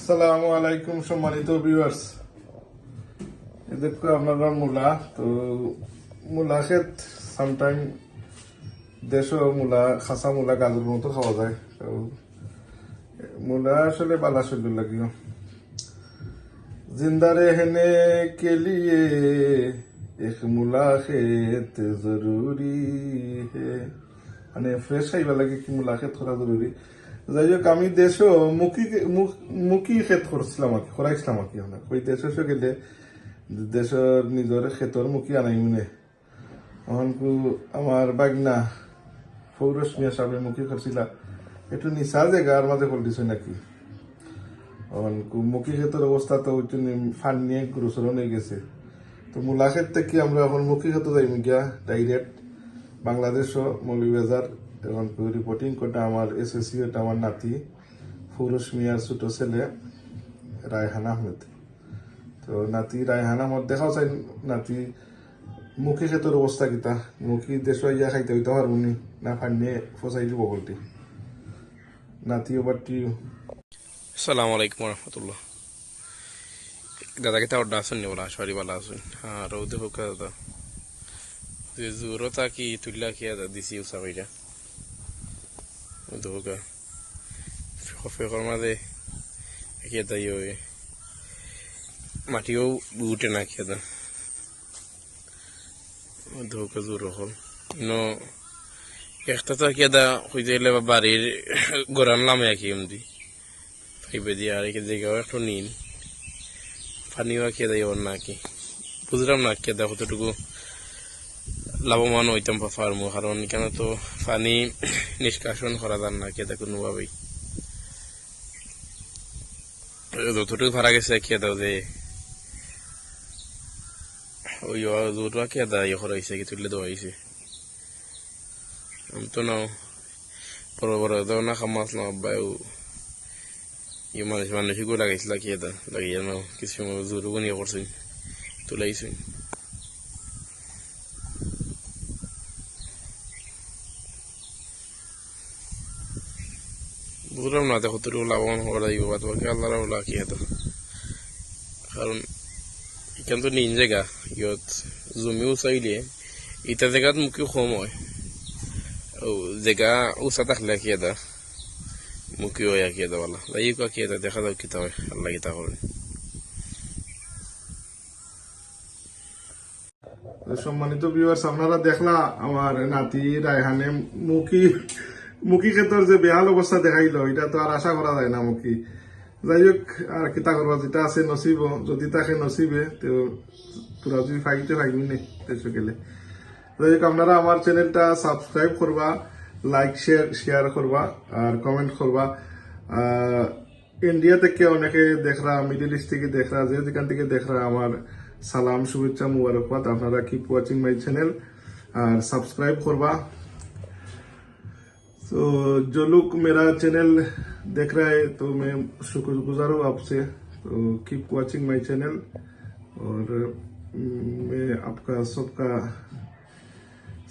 আসসালামু আলাইকুম সম্মানিত ভিউয়ার্স। দেখো আপনারা মূলা তো মূলা ক্ষেত সামটাইম দেশ মূলা খাসা মূলা গাজর মতো খাওয়া যায়। তো মূলা আসলে বালা শৈল লাগিও জিন্দা रहने के लिए एक মূলা খেত জরুরি হে, মানে ফ্রেশ খাইবা লাগে কি মূলা ক্ষেত করা জরুরি। যাই হোক আমি দেশও মুখি ক্ষেত করছিলাম আর কি করাইছিলাম আর কি ওই দেশে গেলে দেশের নিজের ক্ষেতর মুখি আনাই মনে অহনকু আমার বাগনা ফৌরস মিয়া সাহেবের মুখি করছিল একটু নিচা জায়গার মাঝে পল্টিছে নাকি অহনকু মুখি ক্ষেতের অবস্থা তো ওই ফান নিয়ে গুরুচরণ হয়ে গেছে। তো মূলা ক্ষেত থেকে আমরা এখন মুখি ক্ষেত যাই গিয়া ডাইরেক্ট বাংলাদেশও মৌলভীবাজার এবং রিপোর্টিং করতে আমার এসএসসি এটা আমার নাতি ফুরুস মিয়ার ছোট ছেলে রায়হান আহমেদ। তো নাতি রায়হান আহমদ দেখাও চাই নাতি মুখী ক্ষেতের অবস্থা কিতা মুখী দেশ ইয়া খাইতে হইতে পারবনি না ফান্নে ফসাই দিব বলটি নাতি ওবার টিউ। আসসালামু আলাইকুম রহমতুল্লাহ। দাদাকে তাওয়ার আসুন নি বলা সরি বলা আসুন। হ্যাঁ রৌদে হোক দাদা জোরো তাকি তুল্লা কি দিছি উষা কইরা ধোকা ফেকর মাঝে খেয়ে ইয়ে মাটিও উঠে না খেয়ে ধোকা জোর হল নো একটা তো কেদা হইতে গেলে বাড়ির গোড়ান লামে আঁকি এমনি ফাইবে দিয়ে আর একে জায়গাও একটু নিন পানিও খেয়ে দেয় ওর নাকি বুঝলাম না কেদা কতটুকু লাভবান হইতাম পারবো, কারণ কেন তো পানি নিষ্কাশন করা যান না কেদা কোনোভাবেই যতটুকু ভাড়া গেছে খেয়ে দাও যে ওই জোরটা কেদা ইয়ে করা হয়েছে কি তুলে দেওয়া হয়েছে আমি তো নাও বড় বড় দাও না খামা আসলাম আব্বাই ইয়ে মানুষগুলো লাগাইছিল কেদা লাগিয়ে নাও কিছু জোরও নিয়ে করছেন তুলাইছেন। বুঝলাম না দেখো তোর লাভবান হওয়া যাইব বা তোমাকে আল্লাহ লাখি হতো, কারণ এখান তো নিন জায়গা ইয়ত জমিও চাইলে ইটা জায়গাত মুখে কম হয় ও জায়গা উঁচা থাকলে কি এটা মুখে হয় কি এটা বলা যাই কি এটা দেখা যাও কিতা হয় আল্লাহ কিতা করেন। সম্মানিত ভিউয়ার্স আপনারা দেখলা আমার নাতি রায়হানে মুখী ক্ষেত্রে যে বেহাল অবস্থা দেখাইলো এটা তো আর আশা করা যায় না মুখী। যাই হোক আর কিতা করবা যেটা আছে নসিব যদি তাকে নসিবে তো তোরা যদি ফাইতে ফাইবি নে দেশে গেলে। যাই হোক আপনারা আমার চ্যানেলটা সাবস্ক্রাইব করবা, লাইক শেয়ার করবা আর কমেন্ট করবা। ইন্ডিয়া থেকে অনেকে দেখরা, মিডল ইস্ট থেকে দেখরা, যেখান থেকে দেখরা আমার সালাম শুভেচ্ছা মুবারকবাদ। আপনারা কিপ ওয়াচিং মাই চ্যানেल और सब्सक्राइब करवा। तो जो लोग मेरा चैनल देख रहा है तो मैं शुक्रगुजार हूँ आपसे। तो कीप वाचिंग माय चैनल और मैं आपका सबका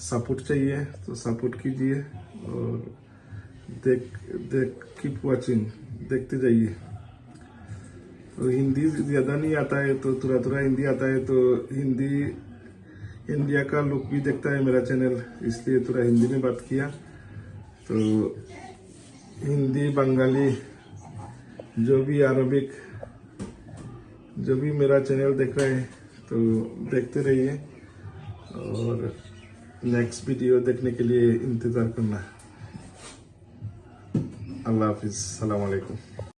सपोर्ट चाहिए तो सपोर्ट कीजिए और देख कीप वाचिंग देखते जाइए। तो हिंदी ज़्यादा नहीं आता है तो थोड़ा हिंदी आता है तो हिंदी इंडिया का लोग भी देखता है मेरा चैनल, इसलिए थोड़ा हिंदी में बात किया। तो हिंदी बंगाली जो भी अरबिक जो भी मेरा चैनल देख रहे हैं तो देखते रहिए और नेक्स्ट वीडियो देखने के लिए इंतज़ार करना। अल्लाह हाफिज़, सलाम अलैकुम।